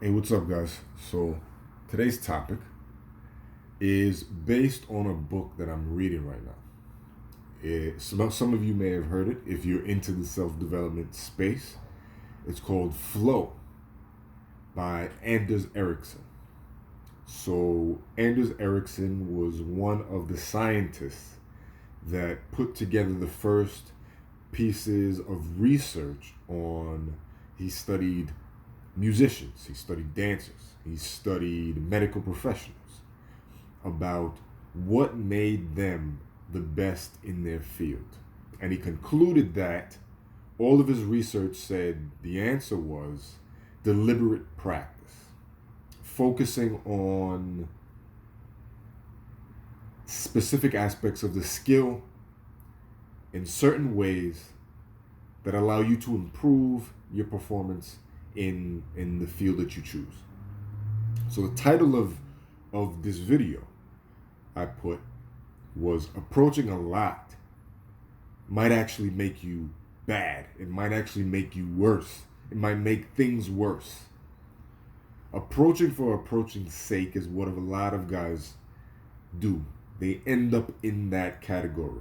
Hey, what's up, guys? So, today's topic is based on a book that I'm reading right now. Some of you may have heard it if you're into the self development space. It's called Flow by Anders Ericsson. So, Anders Ericsson was one of the scientists that put together the first pieces of research on, he studied musicians, he studied dancers, he studied medical professionals about what made them the best in their field. And he concluded that all of his research said the answer was deliberate practice, focusing on specific aspects of the skill in certain ways that allow you to improve your performance in the field that you choose. So the title of this video I put was approaching a lot might actually make you bad. It might actually make you worse. It might make things worse. Approaching for approaching's sake is what a lot of guys do. They end up in that category.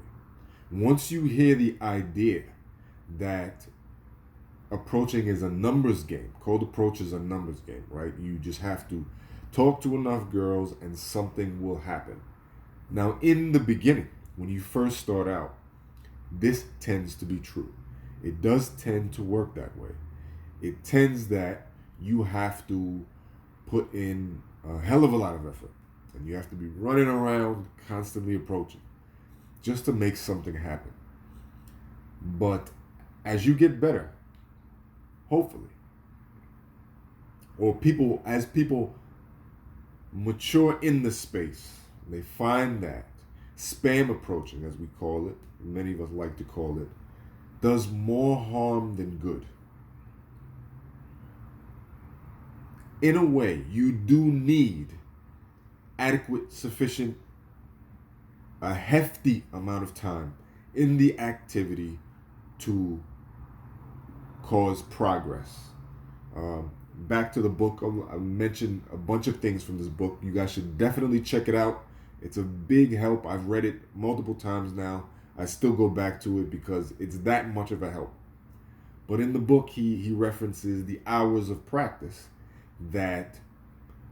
Once you hear the idea that approaching is a numbers game, cold approach is a numbers game, right? You just have to talk to enough girls and something will happen. Now, in the beginning, when you first start out, this tends to be true. It does tend to work that way. It tends that you have to put in a hell of a lot of effort and you have to be running around constantly approaching just to make something happen. But as you get better, hopefully, or as people mature in the space, they find that spam approaching, as we call it, many of us like to call it, does more harm than good. In a way, you do need adequate, sufficient, a hefty amount of time in the activity to cause progress. Back to the book, I mentioned a bunch of things from this book. You guys should definitely check it out. It's a big help. I've read it multiple times now. I still go back to it because it's that much of a help. But in the book, he references the hours of practice that,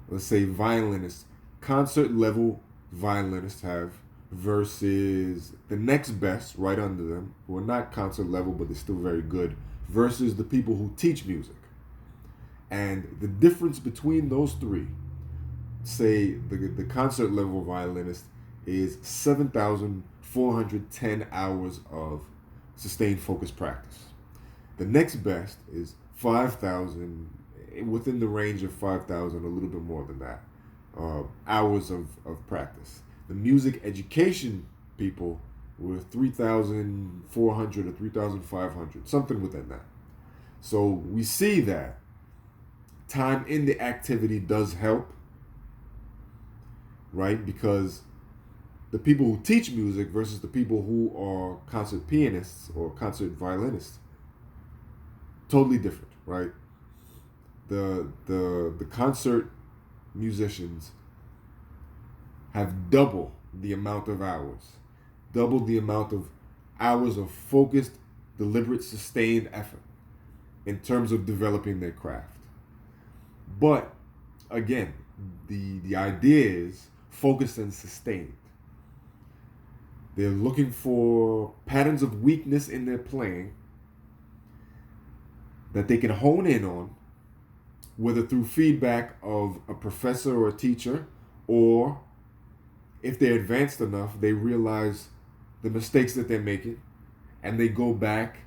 let's say, violinists, concert level violinists have versus the next best right under them, who are not concert level, but they're still very good, versus the people who teach music. And the difference between those three, say the concert level violinist is 7,410 hours of sustained focus practice. The next best is 5,000, within the range of 5,000, a little bit more than that, hours of practice. The music education people were 3,400 or 3,500, something within that. So we see that time in the activity does help, right? Because the people who teach music versus the people who are concert pianists or concert violinists, totally different, right? The concert musicians have double the amount of hours, double the amount of hours of focused, deliberate, sustained effort in terms of developing their craft. But again, the idea is focused and sustained. They're looking for patterns of weakness in their playing that they can hone in on, whether through feedback of a professor or a teacher, or if they're advanced enough, they realize the mistakes that they're making and they go back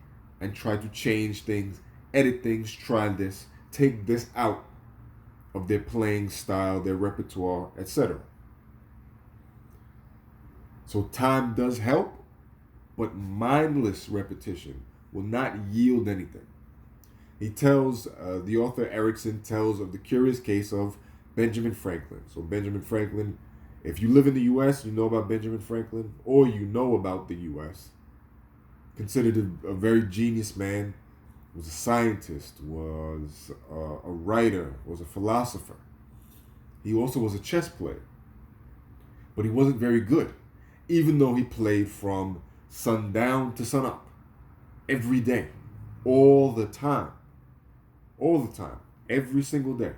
and try to change things, edit things, try this, take this out of their playing style, their repertoire, etc. So time does help, but mindless repetition will not yield anything. He tells, the author Erickson tells of the curious case of Benjamin Franklin. So Benjamin Franklin, if you live in the U.S., you know about Benjamin Franklin, or you know about the U.S., considered a very genius man, was a scientist, was a writer, was a philosopher. He also was a chess player, but he wasn't very good, even though he played from sundown to sunup every day, all the time, every single day.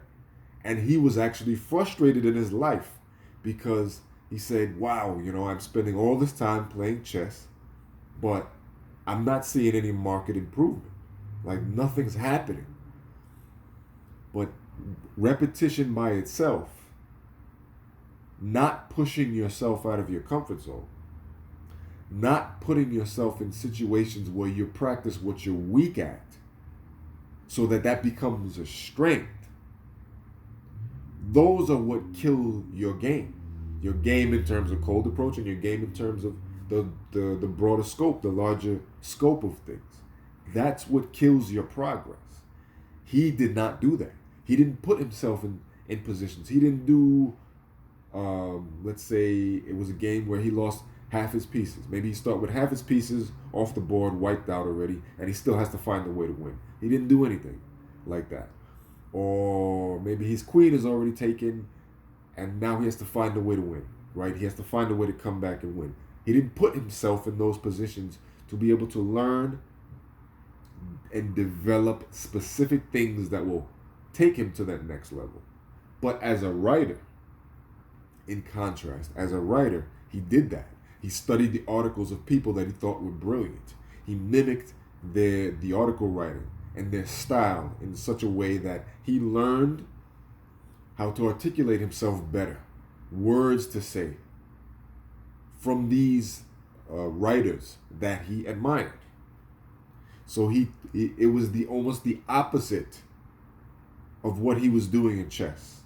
And he was actually frustrated in his life because he said, wow, I'm spending all this time playing chess, but I'm not seeing any market improvement. Like nothing's happening. But repetition by itself, not pushing yourself out of your comfort zone, not putting yourself in situations where you practice what you're weak at, so that becomes a strength. Those are what kill your game. Your game in terms of cold approach, and your game in terms of the broader scope, the larger scope of things. That's what kills your progress. He did not do that. He didn't put himself in positions. He didn't do, let's say it was a game where he lost half his pieces. Maybe he start with half his pieces off the board, wiped out already, and he still has to find a way to win. He didn't do anything like that. Or maybe his queen is already taken, and now he has to find a way to win, right? He has to find a way to come back and win. He didn't put himself in those positions to be able to learn and develop specific things that will take him to that next level. But as a writer, in contrast, as a writer, he did that. He studied the articles of people that he thought were brilliant. He mimicked the article writing and their style in such a way that he learned how to articulate himself better, words to say from these writers that he admired. So it was almost the opposite of what he was doing in chess,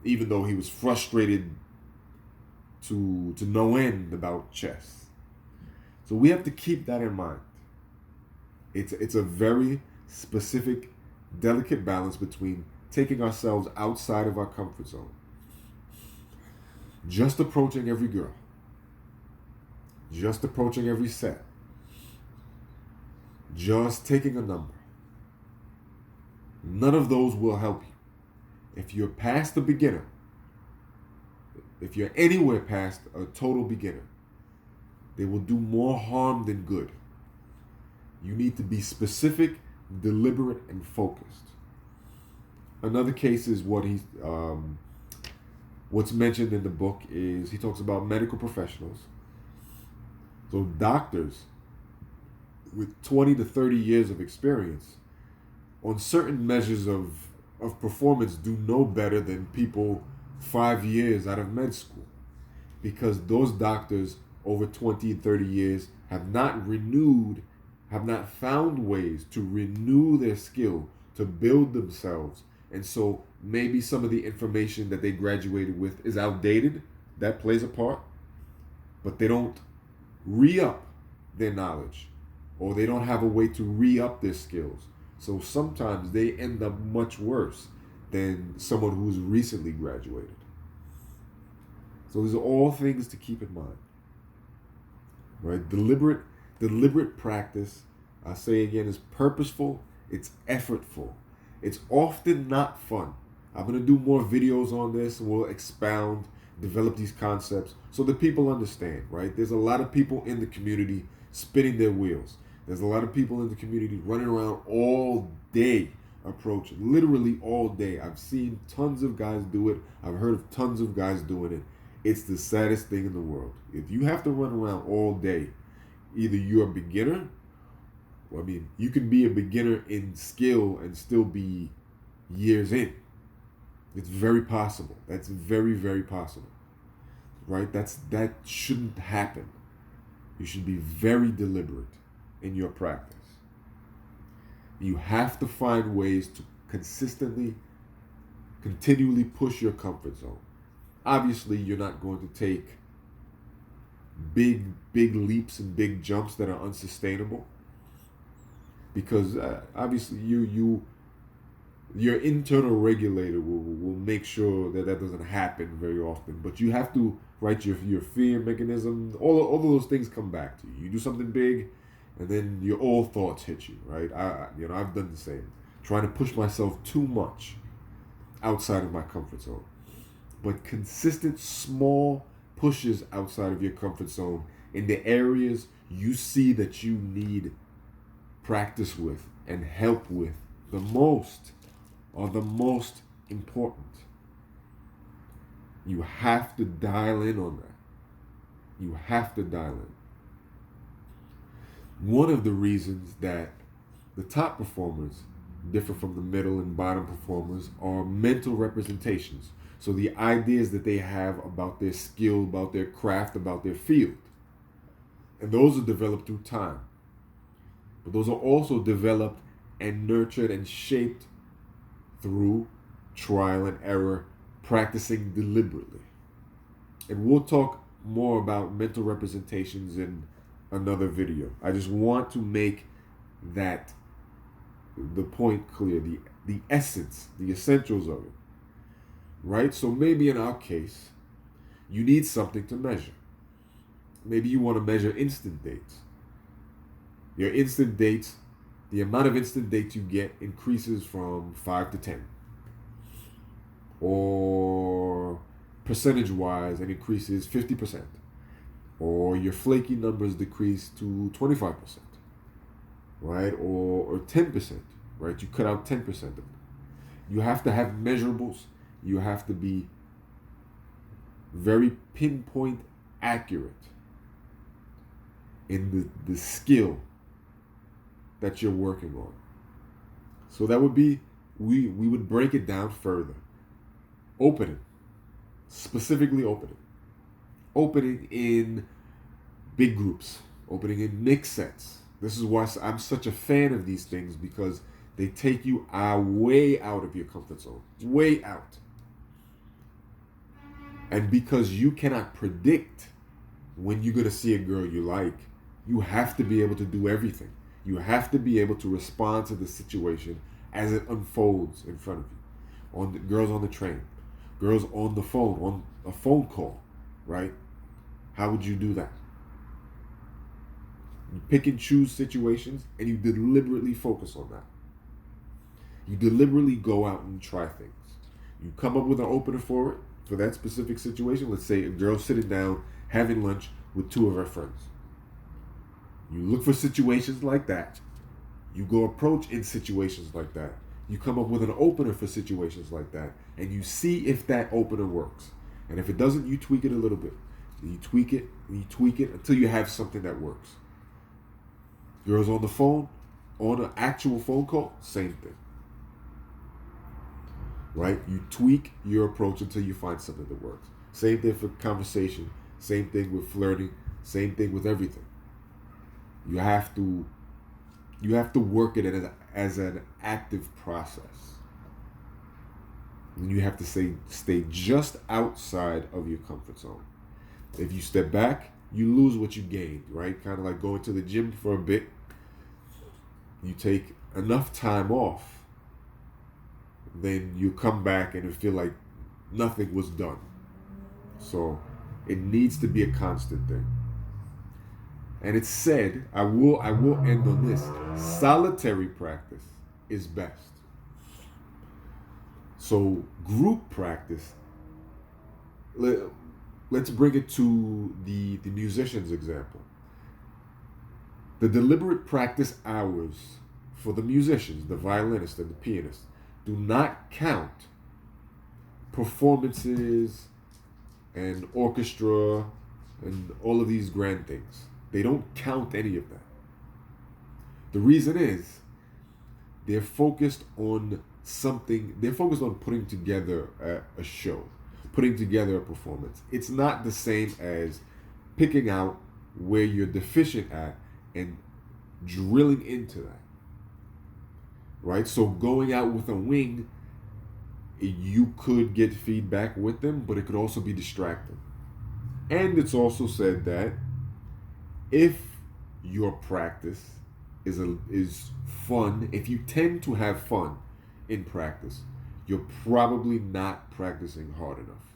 even though he was frustrated to no end about chess. So we have to keep that in mind. It's a very specific, delicate balance between taking ourselves outside of our comfort zone, just approaching every girl, just approaching every set, just taking a number. None of those will help you. If you're past the beginner, if you're anywhere past a total beginner, they will do more harm than good. You need to be specific, deliberate, and focused. Another case is what's mentioned in the book is he talks about medical professionals. So doctors with 20 to 30 years of experience on certain measures of performance do no better than people 5 years out of med school, because those doctors over 20 and 30 years have not found ways to renew their skill, to build themselves. And so maybe some of the information that they graduated with is outdated. That plays a part. But they don't re-up their knowledge, or they don't have a way to re-up their skills. So sometimes they end up much worse than someone who's recently graduated. So these are all things to keep in mind. Right? Deliberate practice, I say again, is purposeful, it's effortful. It's often not fun. I'm going to do more videos on this, and we'll expound, develop these concepts so that people understand, right? There's a lot of people in the community spinning their wheels. There's a lot of people in the community running around all day, approaching, literally all day. I've seen tons of guys do it. I've heard of tons of guys doing it. It's the saddest thing in the world. If you have to run around all day, either you're a beginner, you can be a beginner in skill and still be years in. It's very possible. That's very, very possible. Right? That shouldn't happen. You should be very deliberate in your practice. You have to find ways to continually push your comfort zone. Obviously, you're not going to take big leaps and big jumps that are unsustainable, because obviously your internal regulator will make sure that doesn't happen very often. But you have to, right, your fear mechanism, all of those things come back to you. You do something big, and then your old thoughts hit you, right? I've done the same, trying to push myself too much outside of my comfort zone. But consistent small pushes outside of your comfort zone in the areas you see that you need practice with and help with the most are the most important. You have to dial in on that. You have to dial in. One of the reasons that the top performers differ from the middle and bottom performers are mental representations. So the ideas that they have about their skill, about their craft, about their field. And those are developed through time. But those are also developed and nurtured and shaped through trial and error, practicing deliberately. And we'll talk more about mental representations in another video. I just want to make that the point clear, the essence, the essentials of it. Right? So maybe in our case, you need something to measure. Maybe you want to measure instant dates. Your instant dates, the amount of instant dates you get increases from 5 to 10. Or percentage-wise, it increases 50%. Or your flaky numbers decrease to 25%. Right? Or 10%. Right? You cut out 10% of them. You have to have measurables. You have to be very pinpoint accurate in the skill that you're working on. So that would be, we would break it down further. Opening, specifically opening. Opening in big groups, opening in mixed sets. This is why I'm such a fan of these things, because they take you way out of your comfort zone, way out. And because you cannot predict when you're going to see a girl you like, you have to be able to do everything. You have to be able to respond to the situation as it unfolds in front of you. Girls on the train, girls on the phone, on a phone call, right? How would you do that? You pick and choose situations and you deliberately focus on that. You deliberately go out and try things. You come up with an opener for it, for that specific situation. Let's say a girl sitting down having lunch with two of her friends. You look for situations like that. You go approach in situations like that. You come up with an opener for situations like that. And you see if that opener works. And if it doesn't, you tweak it a little bit. And you tweak it, and you tweak it until you have something that works. Girls on the phone, on an actual phone call, same thing. Right? You tweak your approach until you find something that works. Same thing for conversation. Same thing with flirting. Same thing with everything. You have to work it as an active process. And you have to stay just outside of your comfort zone. If you step back, you lose what you gained, right? Kind of like going to the gym for a bit. You take enough time off, then you come back and it feel like nothing was done. So it needs to be a constant thing. And it's said, I will end on this, solitary practice is best. So group practice, let's bring it to the musician's example. The deliberate practice hours for the musicians, the violinist and the pianist, do not count performances and orchestra and all of these grand things. They don't count any of that. The reason is they're focused on something. They're focused on putting together a show, putting together a performance. It's not the same as picking out where you're deficient at and drilling into that. Right? So going out with a wing, you could get feedback with them, but it could also be distracting. And it's also said that if your practice is fun, if you tend to have fun in practice, you're probably not practicing hard enough.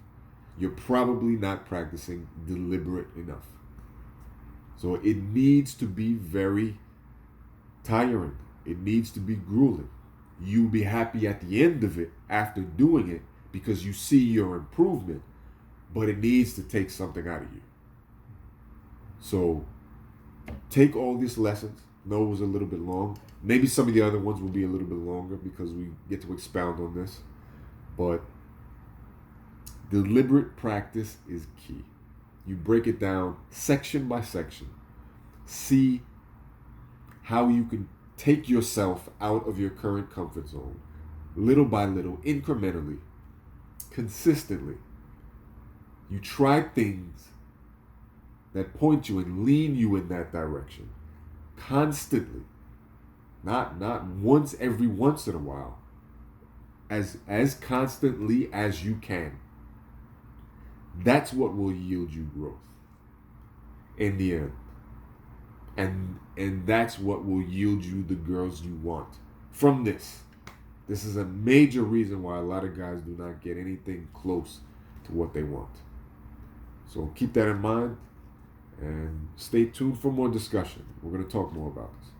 You're probably not practicing deliberate enough. So it needs to be very tiring. It needs to be grueling. You'll be happy at the end of it after doing it because you see your improvement, but it needs to take something out of you. So take all these lessons. No, it was a little bit long. Maybe some of the other ones will be a little bit longer because we get to expound on this. But deliberate practice is key. You break it down section by section. See how you can take yourself out of your current comfort zone, little by little, incrementally, consistently. You try things that point you and lean you in that direction constantly, not once every once in a while, as constantly as you can. That's what will yield you growth in the end. And that's what will yield you the girls you want from this. This is a major reason why a lot of guys do not get anything close to what they want. So keep that in mind and stay tuned for more discussion. We're going to talk more about this.